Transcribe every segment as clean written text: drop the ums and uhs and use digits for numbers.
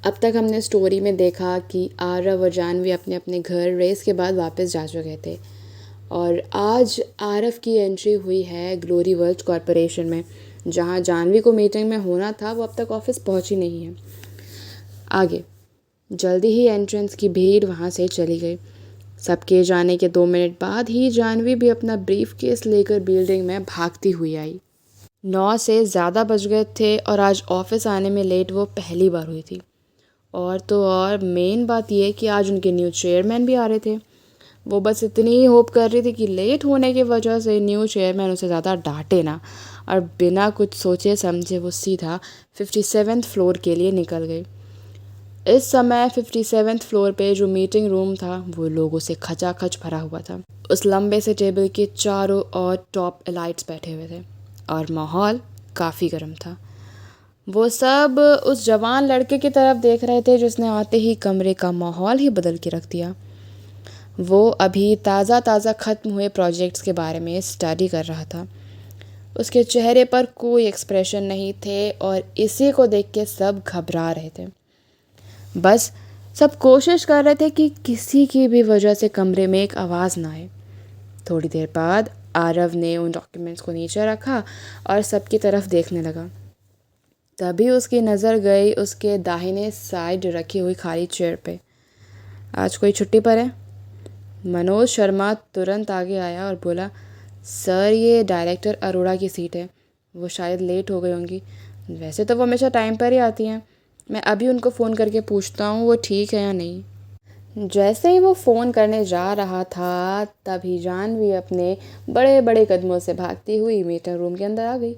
अब तक हमने स्टोरी में देखा कि आरव और जानवी अपने अपने घर रेस के बाद वापस जा चुके थे और आज आरव की एंट्री हुई है ग्लोरी वर्ल्ड कॉरपोरेशन में, जहां जानवी को मीटिंग में होना था। वो अब तक ऑफिस पहुंची नहीं है। आगे जल्दी ही एंट्रेंस की भीड़ वहां से चली गई। सबके जाने के 2 मिनट बाद ही जानवी भी अपना ब्रीफ केस लेकर बिल्डिंग में भागती हुई आई। 9 से ज़्यादा बज गए थे और आज ऑफिस आने में लेट वो पहली बार हुई थी। और तो और मेन बात यह कि आज उनके न्यू चेयरमैन भी आ रहे थे। वो बस इतनी ही होप कर रही थी कि लेट होने की वजह से न्यू चेयरमैन उसे ज़्यादा डांटे ना, और बिना कुछ सोचे समझे वो सीधा 57th फ्लोर के लिए निकल गई। इस समय 57th फ्लोर पे जो मीटिंग रूम था वो लोगों से खचाखच भरा हुआ था। उस लंबे से टेबल के चारों ओर टॉप एलाइट्स बैठे हुए थे और माहौल काफ़ी गर्म था। वो सब उस जवान लड़के की तरफ देख रहे थे जिसने आते ही कमरे का माहौल ही बदल के रख दिया। वो अभी ताज़ा ख़त्म हुए प्रोजेक्ट्स के बारे में स्टडी कर रहा था। उसके चेहरे पर कोई एक्सप्रेशन नहीं थे और इसी को देख के सब घबरा रहे थे। बस सब कोशिश कर रहे थे कि किसी की भी वजह से कमरे में एक आवाज़ ना आए। थोड़ी देर बाद आरव ने उन डॉक्यूमेंट्स को नीचे रखा और सबकी तरफ देखने लगा। तभी उसकी नज़र गई उसके दाहिने साइड रखी हुई खाली चेयर पे। आज कोई छुट्टी पर है? मनोज शर्मा तुरंत आगे आया और बोला, सर ये डायरेक्टर अरोड़ा की सीट है, वो शायद लेट हो गई होंगी। वैसे तो वो हमेशा टाइम पर ही आती हैं, मैं अभी उनको फ़ोन करके पूछता हूँ वो ठीक है या नहीं। जैसे ही वो फ़ोन करने जा रहा था तभी जानवी अपने बड़े बड़े कदमों से भागती हुई मीटिंग रूम के अंदर आ गई।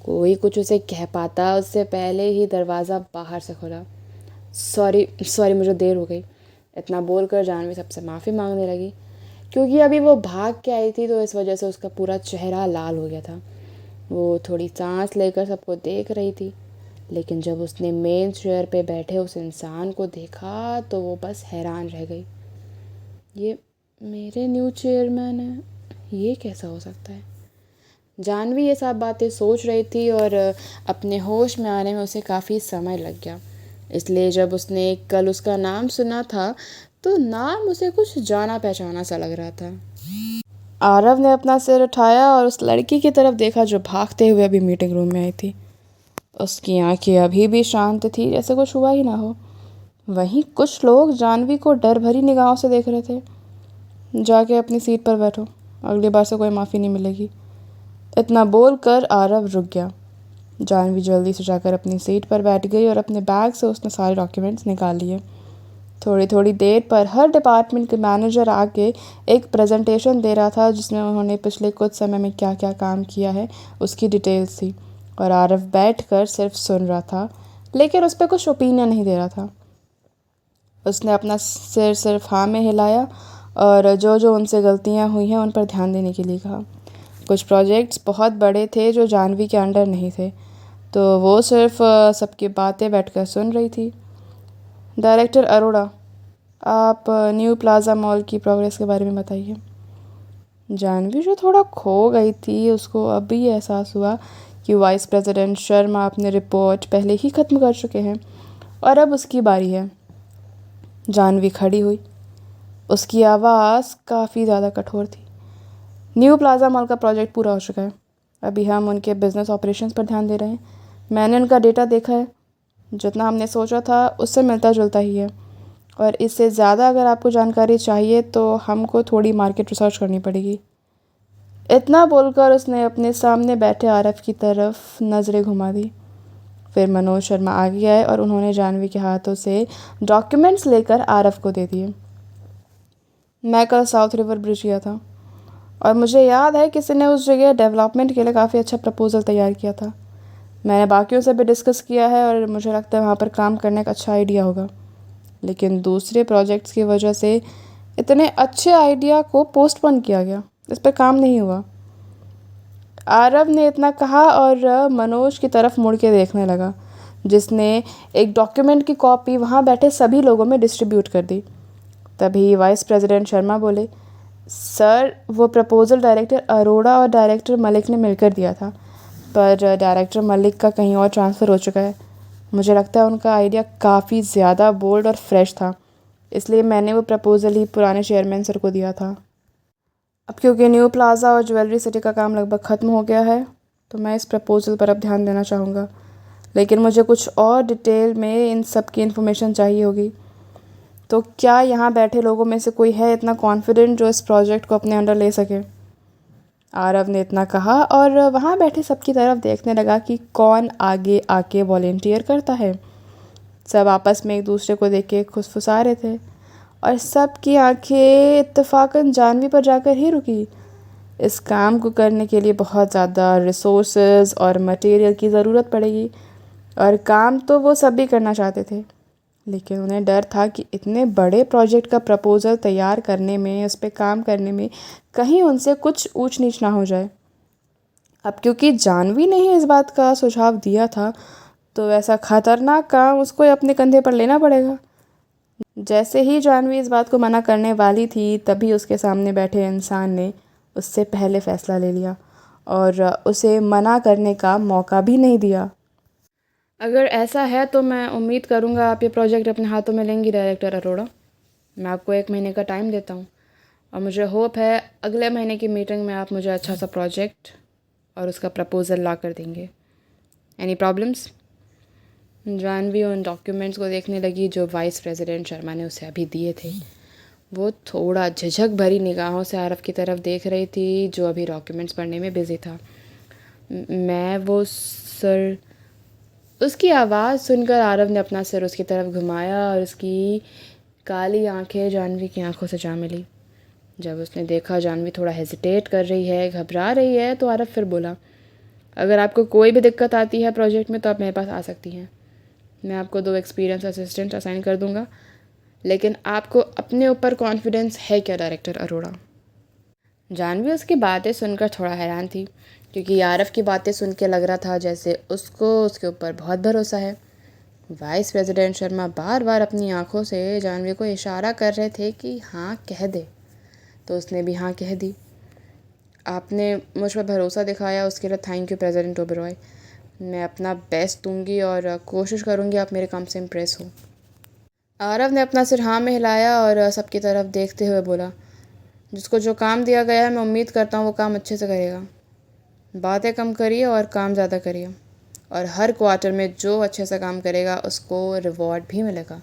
कोई कुछ उसे कह पाता उससे पहले ही दरवाज़ा बाहर से खुला। सॉरी मुझे देर हो गई, इतना बोलकर जानवी सबसे माफ़ी मांगने लगी, क्योंकि अभी वो भाग के आई थी तो इस वजह से उसका पूरा चेहरा लाल हो गया था। वो थोड़ी सांस लेकर सबको देख रही थी, लेकिन जब उसने मेन चेयर पे बैठे उस इंसान को देखा तो वो बस हैरान रह गई। ये मेरे न्यू चेयरमैन है, ये कैसा हो सकता है? जानवी ये सब बातें सोच रही थी और अपने होश में आने में उसे काफ़ी समय लग गया। इसलिए जब उसने कल उसका नाम सुना था तो नाम उसे कुछ जाना पहचाना सा लग रहा था। आरव ने अपना सिर उठाया और उस लड़की की तरफ देखा जो भागते हुए अभी मीटिंग रूम में आई थी। उसकी आंखें अभी भी शांत थी, जैसे कुछ हुआ ही ना हो। वहीं कुछ लोग जानवी को डर भरी निगाहों से देख रहे थे। जाके अपनी सीट पर बैठो, अगली बार से कोई माफ़ी नहीं मिलेगी। इतना बोलकर आरव रुक गया। जानवी जल्दी से जाकर अपनी सीट पर बैठ गई और अपने बैग से उसने सारे डॉक्यूमेंट्स निकाल लिए। थोड़ी थोड़ी देर पर हर डिपार्टमेंट के मैनेजर आके एक प्रेजेंटेशन दे रहा था जिसमें उन्होंने पिछले कुछ समय में क्या क्या काम किया है उसकी डिटेल्स थी, और आरव बैठकर सिर्फ सुन रहा था, लेकिन उस पर कुछ ओपिनियन नहीं दे रहा था। उसने अपना सिर सिर्फ हाँ में हिलाया और जो जो उनसे गलतियाँ हुई हैं उन पर ध्यान देने के लिए कहा। कुछ प्रोजेक्ट्स बहुत बड़े थे जो जानवी के अंडर नहीं थे, तो वो सिर्फ सबकी बातें बैठकर सुन रही थी। डायरेक्टर अरोड़ा, आप न्यू प्लाज़ा मॉल की प्रोग्रेस के बारे में बताइए। जानवी जो थोड़ा खो गई थी, उसको अभी एहसास हुआ कि वाइस प्रेसिडेंट शर्मा अपनी रिपोर्ट पहले ही ख़त्म कर चुके हैं और अब उसकी बारी है। जानवी खड़ी हुई, उसकी आवाज़ काफ़ी ज़्यादा कठोर थी। न्यू प्लाज़ा मॉल का प्रोजेक्ट पूरा हो चुका है, अभी हम उनके बिज़नेस ऑपरेशंस पर ध्यान दे रहे हैं। मैंने उनका डेटा देखा है, जितना हमने सोचा था उससे मिलता जुलता ही है, और इससे ज़्यादा अगर आपको जानकारी चाहिए तो हमको थोड़ी मार्केट रिसर्च करनी पड़ेगी। इतना बोलकर उसने अपने सामने बैठे आरव की तरफ नज़रें घुमा दी। फिर मनोज शर्मा आगे आए और उन्होंने जानवी के हाथों से डॉक्यूमेंट्स लेकर आरव को दे दिए। मैं कल साउथ रिवर ब्रिज गया था और मुझे याद है किसी ने उस जगह डेवलपमेंट के लिए काफ़ी अच्छा प्रपोज़ल तैयार किया था। मैंने बाकियों से भी डिस्कस किया है और मुझे लगता है वहाँ पर काम करने का अच्छा आइडिया होगा, लेकिन दूसरे प्रोजेक्ट्स की वजह से इतने अच्छे आइडिया को पोस्टपोन किया गया, इस पर काम नहीं हुआ। आरव ने इतना कहा और मनोज की तरफ मुड़ के देखने लगा, जिसने एक डॉक्यूमेंट की कॉपी वहाँ बैठे सभी लोगों में डिस्ट्रीब्यूट कर दी। तभी वाइस प्रेसिडेंट शर्मा बोले, सर वो प्रपोज़ल डायरेक्टर अरोड़ा और डायरेक्टर मलिक ने मिलकर दिया था, पर डायरेक्टर मलिक का कहीं और ट्रांसफ़र हो चुका है। मुझे लगता है उनका आइडिया काफ़ी ज़्यादा बोल्ड और फ्रेश था, इसलिए मैंने वो प्रपोज़ल ही पुराने चेयरमैन सर को दिया था। अब क्योंकि न्यू प्लाज़ा और ज्वेलरी सिटी का काम लगभग ख़त्म हो गया है, तो मैं इस प्रपोज़ल पर अब ध्यान देना चाहूँगा, लेकिन मुझे कुछ और डिटेल में इन सब की इन्फॉर्मेशन चाहिए होगी। तो क्या यहाँ बैठे लोगों में से कोई है इतना कॉन्फिडेंट जो इस प्रोजेक्ट को अपने अंडर ले सके? आरव ने इतना कहा और वहाँ बैठे सबकी तरफ देखने लगा कि कौन आगे आके वॉलेंटियर करता है। सब आपस में एक दूसरे को देख के खुसफुसा रहे थे और सबकी आंखें इत्तेफाकन जानवी पर जाकर ही रुकी। इस काम को करने के लिए बहुत ज़्यादा रिसोर्सेज और मटेरियल की ज़रूरत पड़ेगी और काम तो वो सब भी करना चाहते थे, लेकिन उन्हें डर था कि इतने बड़े प्रोजेक्ट का प्रपोज़ल तैयार करने में, उस पर काम करने में कहीं उनसे कुछ ऊंच नीच ना हो जाए। अब क्योंकि जानवी ने ही इस बात का सुझाव दिया था, तो ऐसा ख़तरनाक काम उसको अपने कंधे पर लेना पड़ेगा। जैसे ही जानवी इस बात को मना करने वाली थी, तभी उसके सामने बैठे इंसान ने उससे पहले फ़ैसला ले लिया और उसे मना करने का मौका भी नहीं दिया। अगर ऐसा है तो मैं उम्मीद करूँगा आप ये प्रोजेक्ट अपने हाथों में लेंगी डायरेक्टर अरोड़ा। मैं आपको 1 महीने का टाइम देता हूँ और मुझे होप है अगले महीने की मीटिंग में आप मुझे अच्छा सा प्रोजेक्ट और उसका प्रपोज़ल ला कर देंगे। Any problems? जानवी उन डॉक्यूमेंट्स को देखने लगी जो वाइस प्रेसिडेंट शर्मा ने उसे अभी दिए थे। वो थोड़ा झिझक भरी निगाहों से आरव की तरफ देख रही थी, जो अभी डॉक्यूमेंट्स पढ़ने में बिजी था। मैं वो सर। उसकी आवाज़ सुनकर आरव ने अपना सिर उसकी तरफ घुमाया और उसकी काली आंखें जानवी की आंखों से जा मिली। जब उसने देखा जानवी थोड़ा हेजिटेट कर रही है, घबरा रही है, तो आरव फिर बोला, अगर आपको कोई भी दिक्कत आती है प्रोजेक्ट में तो आप मेरे पास आ सकती हैं। मैं आपको 2 एक्सपीरियंस असिस्टेंट असाइन कर दूंगा, लेकिन आपको अपने ऊपर कॉन्फिडेंस है क्या डायरेक्टर अरोड़ा? जानवी उसकी बातें सुनकर थोड़ा हैरान थी, क्योंकि आरव की बातें सुन के लग रहा था जैसे उसको उसके ऊपर बहुत भरोसा है। वाइस प्रेसिडेंट शर्मा बार बार अपनी आंखों से जानवी को इशारा कर रहे थे कि हाँ कह दे, तो उसने भी हाँ कह दी। आपने मुझ पर भरोसा दिखाया, उसके लिए थैंक यू प्रेसिडेंट ओबेरॉय। मैं अपना बेस्ट दूंगी और कोशिश करूंगी आप मेरे काम से इम्प्रेस हो। आरव ने अपना सिर हाँ में हिलाया और सबकी तरफ देखते हुए बोला, जिसको जो काम दिया गया है मैं उम्मीद करता हूँ वो काम अच्छे से करेगा। बातें कम करिए और काम ज़्यादा करिए, और हर क्वार्टर में जो अच्छे से काम करेगा उसको रिवॉर्ड भी मिलेगा,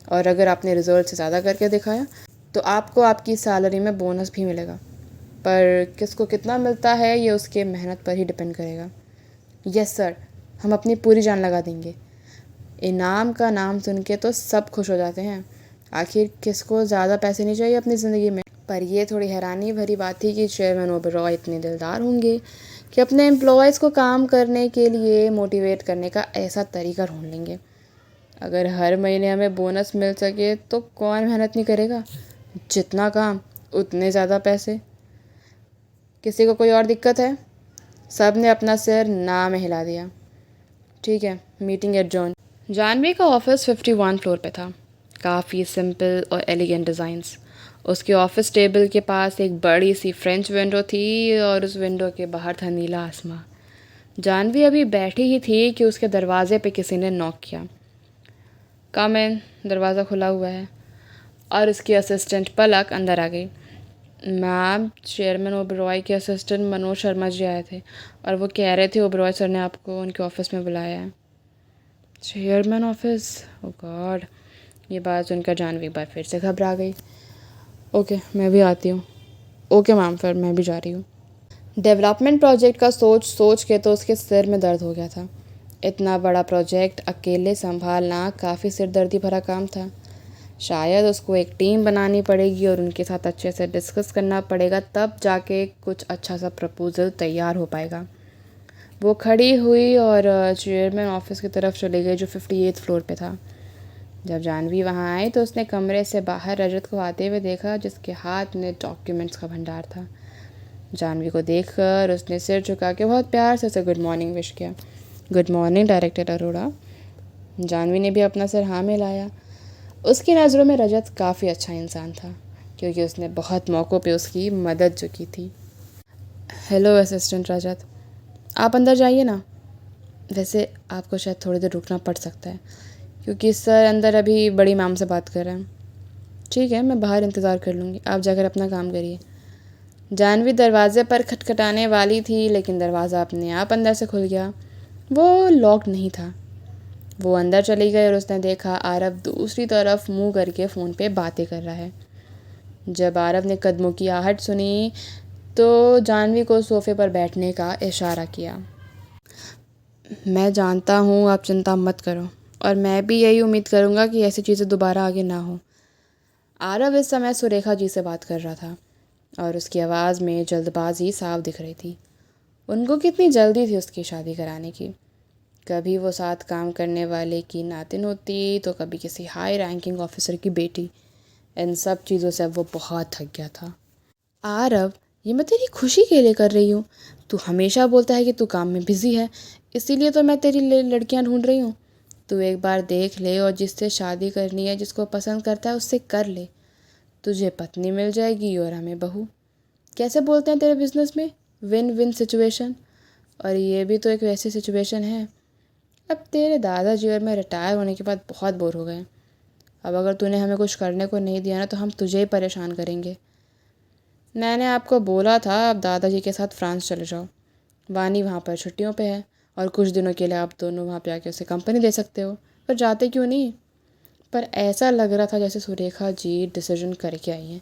और अगर आपने रिजल्ट से ज़्यादा करके दिखाया तो आपको आपकी सैलरी में बोनस भी मिलेगा। पर किसको कितना मिलता है ये उसके मेहनत पर ही डिपेंड करेगा। यस सर, हम अपनी पूरी जान लगा देंगे। इनाम का नाम सुन के तो सब खुश हो जाते हैं, आखिर किसको ज़्यादा पैसे नहीं चाहिए अपनी ज़िंदगी में। पर ये थोड़ी हैरानी भरी बात थी कि चेयरमैन ओबेरॉय इतने दिलदार होंगे कि अपने एम्प्लॉयज़ को काम करने के लिए मोटिवेट करने का ऐसा तरीका ढूंढ लेंगे। अगर हर महीने हमें बोनस मिल सके तो कौन मेहनत नहीं करेगा? जितना काम उतने ज़्यादा पैसे। किसी को कोई और दिक्कत है? सब ने अपना सिर ना में हिला दिया। ठीक है, मीटिंग एडजॉर्न। जानवी का ऑफिस 51 फ्लोर पे था। काफ़ी सिंपल और एलिगेंट डिज़ाइंस। उसके ऑफिस टेबल के पास एक बड़ी सी फ्रेंच विंडो थी और उस विंडो के बाहर था नीला आसमां। जानवी अभी बैठी ही थी कि उसके दरवाजे पे किसी ने नॉक किया। कम इन, दरवाज़ा खुला हुआ है, और उसकी असिस्टेंट पलक अंदर आ गई। मैम, चेयरमैन ओबेरॉय के असिस्टेंट मनोज शर्मा जी आए थे और वो कह रहे थे ओबेरॉय सर ने आपको उनके ऑफिस में बुलाया है। Chairman office? Oh god. ये बात सुनकर जानवी एक बार फिर से घबरा गई। ओके, मैं भी आती हूँ। ओके मैम, फिर मैं भी जा रही हूँ। डेवलपमेंट प्रोजेक्ट का सोच सोच के तो उसके सिर में दर्द हो गया था। इतना बड़ा प्रोजेक्ट अकेले संभालना काफ़ी सिरदर्दी भरा काम था। शायद उसको एक टीम बनानी पड़ेगी और उनके साथ अच्छे से डिस्कस करना पड़ेगा, तब जाके कुछ अच्छा सा प्रपोज़ल तैयार हो पाएगा। वो खड़ी हुई और चेयरमैन ऑफिस की तरफ चली गई जो 58 फ्लोर पे था। जब जानवी वहाँ आई तो उसने कमरे से बाहर रजत को आते हुए देखा, जिसके हाथ में डॉक्यूमेंट्स का भंडार था। जानवी को देखकर उसने सिर झुका के बहुत प्यार से उसे गुड मॉर्निंग विश किया। Good morning director Arora. Jahnavi ने भी अपना सिर हाँ में लाया। उसकी नज़रों में रजत काफ़ी अच्छा इंसान था, क्योंकि उसने बहुत मौक़ों पे उसकी मदद जो की थी। हेलो असिस्टेंट रजत, आप अंदर जाइए ना। वैसे आपको शायद थोड़ी देर रुकना पड़ सकता है क्योंकि सर अंदर अभी बड़ी मैम से बात कर रहे हैं। ठीक है, मैं बाहर इंतज़ार कर लूँगी, आप जाकर अपना काम करिए। जानवी दरवाज़े पर खटखटाने वाली थी लेकिन दरवाज़ा अपने आप अंदर से खुल गया। वो लॉक नहीं था। वो अंदर चली गई और उसने देखा आरव दूसरी तरफ मुंह करके फ़ोन पे बातें कर रहा है। जब आरव ने कदमों की आहट सुनी तो जानवी को सोफ़े पर बैठने का इशारा किया। मैं जानता हूँ, आप चिंता मत करो और मैं भी यही उम्मीद करूँगा कि ऐसी चीज़ें दोबारा आगे ना हो। आरव इस समय सुरेखा जी से बात कर रहा था और उसकी आवाज़ में जल्दबाजी साफ दिख रही थी। उनको कितनी जल्दी थी उसकी शादी कराने की। कभी वो साथ काम करने वाले की नातिन होती तो कभी किसी हाई रैंकिंग ऑफिसर की बेटी। इन सब चीज़ों से वो बहुत थक गया था। आरव, ये मैं तेरी खुशी के लिए कर रही हूँ। तू हमेशा बोलता है कि तू काम में बिज़ी है, इसीलिए तो मैं तेरी लिए लड़कियाँ ढूंढ रही हूँ। तू एक बार देख ले और जिससे शादी करनी है, जिसको पसंद करता है उससे कर ले। तुझे पत्नी मिल जाएगी और हमें बहू। कैसे बोलते हैं तेरे बिजनेस में विन विन सिचुएशन। और ये भी तो एक वैसी सिचुएशन है। अब तेरे दादाजी और मैं रिटायर होने के बाद बहुत बोर हो गए। अब अगर तूने हमें कुछ करने को नहीं दिया ना तो हम तुझे ही परेशान करेंगे। मैंने आपको बोला था आप दादाजी के साथ फ्रांस चले जाओ। वानी वहाँ पर छुट्टियों पे है और कुछ दिनों के लिए आप दोनों वहाँ पे आके उसे कंपनी दे सकते हो। पर जाते क्यों नहीं। पर ऐसा लग रहा था जैसे सुरेखा जी डिसीजन करके आई हैं।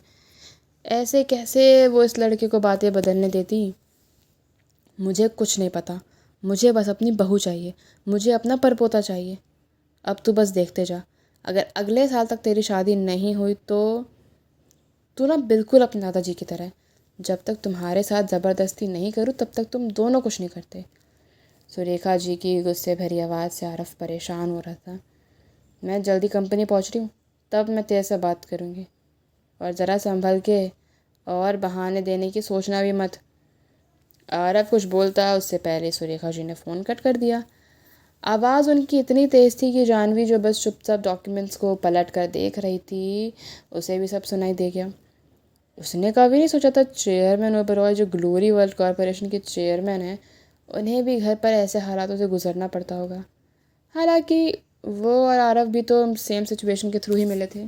ऐसे कैसे वो इस लड़के को बातें बदलने देती। मुझे कुछ नहीं पता। मुझे बस अपनी बहू चाहिए। मुझे अपना परपोता चाहिए। अब तू बस देखते जा। अगर अगले साल तक तेरी शादी नहीं हुई तो तू ना बिल्कुल अपने दादाजी की तरह है। जब तक तुम्हारे साथ ज़बरदस्ती नहीं करूँ तब तक तुम दोनों कुछ नहीं करते। सुरेखा जी की गुस्से भरी आवाज़ से आरफ परेशान हो रहा था। मैं जल्दी कंपनी पहुँच रही हूँ, तब मैं तेरे से बात करूँगी। और ज़रा संभल के और बहाने देने की सोचना भी मत। आरफ कुछ बोलता उससे पहले सुरेखा जी ने फ़ोन कट कर दिया। आवाज़ उनकी इतनी तेज़ थी कि जानवी जो बस चुपचाप डॉक्यूमेंट्स को पलट कर देख रही थी उसे भी सब सुनाई दे गया। उसने कभी नहीं सोचा था चेयरमैन ओबरॉय जो ग्लोरी वर्ल्ड कॉरपोरेशन के चेयरमैन हैं उन्हें भी घर पर ऐसे हालातों से गुजरना पड़ता होगा। हालांकि वो और आरव भी तो सेम सिचुएशन के थ्रू ही मिले थे।